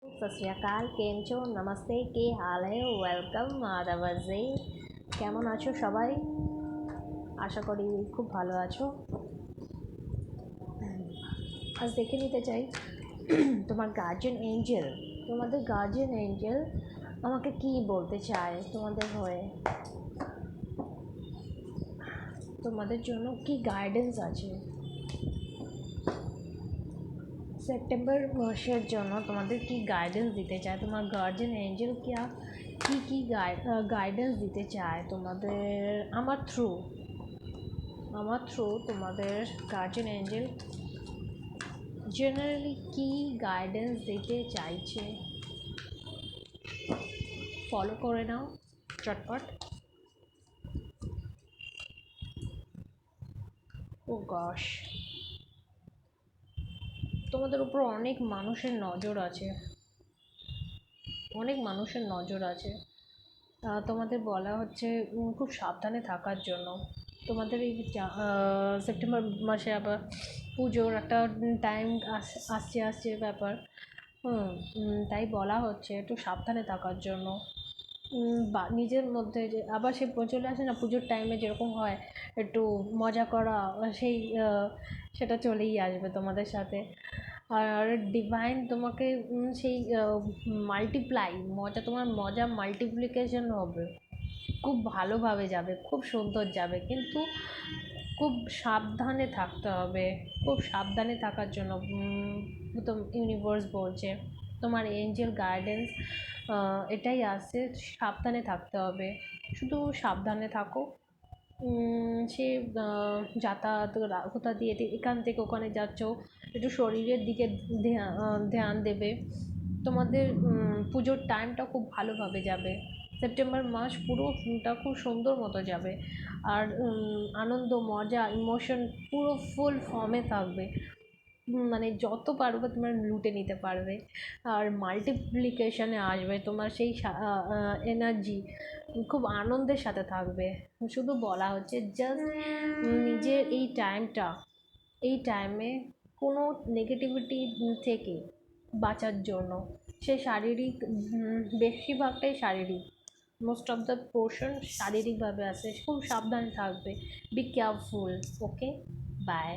सत श्री अकाल केम छो नमस्ते के हाल है ওয়েলকাম আদাবাজে কেমন আছো সবাই আশা করি খুব ভালো আছো আজ দেখে নিতে চাই তোমার গার্জিয়ান এঞ্জেল তোমাদের গার্জিয়ান এঞ্জেল আমাকে কি বলতে চায় তোমাদের হয়ে তোমাদের জন্য কি গাইডেন্স আছে সেপ্টেম্বর মাসের জন্য তোমাদের কি গাইডেন্স দিতে চায় তোমার গার্জিয়ান এঞ্জেল কি গাইডেন্স দিতে চায় তোমাদের আমার থ্রু তোমাদের গার্জিয়ান এঞ্জেল জেনারেলি কি গাইডেন্স দিতে চাইছে ফলো করে নাও চটপট ও গশ তোমাদের উপর অনেক মানুষের নজর আছে তোমাদের বলা হচ্ছে খুব সাবধানে থাকার জন্য তোমাদের এই সেপ্টেম্বর মাসে আবার পুজোর একটা টাইম আসছে ব্যাপার তাই বলা হচ্ছে একটু সাবধানে থাকার জন্য বা নিজের মধ্যে যে আবার সে চলে আসে না পুজোর টাইমে যেরকম হয় একটু মজা করা সেটা চলেই আসবে তোমাদের সাথে আর ডিভাইন তোমাকে সেই তোমার মজা মাল্টিপ্লিকেশন হবে খুব ভালোভাবে যাবে খুব সুন্দর যাবে কিন্তু খুব সাবধানে থাকতে হবে খুব সাবধানে থাকার জন্য তো ইউনিভার্স বলছে তোমার এঞ্জেল গাইডেন্স এটাই আসছে সাবধানে থাকতে হবে শুধু সাবধানে থাকো সে যাতায়াত কোথা দিয়ে এখান থেকে ওখানে যাচ্ছ একটু শরীরের দিকে ধ্যান দেবে তোমাদের পুজোর টাইমটা খুব ভালোভাবে যাবে সেপ্টেম্বর মাস পুরোটা খুব সুন্দর মতো যাবে আর আনন্দ মজা ইমোশন পুরো ফুল ফর্মে থাকবে মানে যত পারবে তোমরা লুটে নিতে পারবে আর মাল্টিপ্লিকেশনে আসবে তোমার সেই এনার্জি খুব আনন্দের সাথে থাকবে শুধু বলা হচ্ছে জাস্ট নিজের এই টাইমে কোনো নেগেটিভিটি থেকে বাঁচার জন্য সে শারীরিক বেশিরভাগটাই শারীরিক মোস্ট অফ দ্য পোর্শন শারীরিকভাবে আছে খুব সাবধানে থাকবে বি কেয়ারফুল ওকে বাই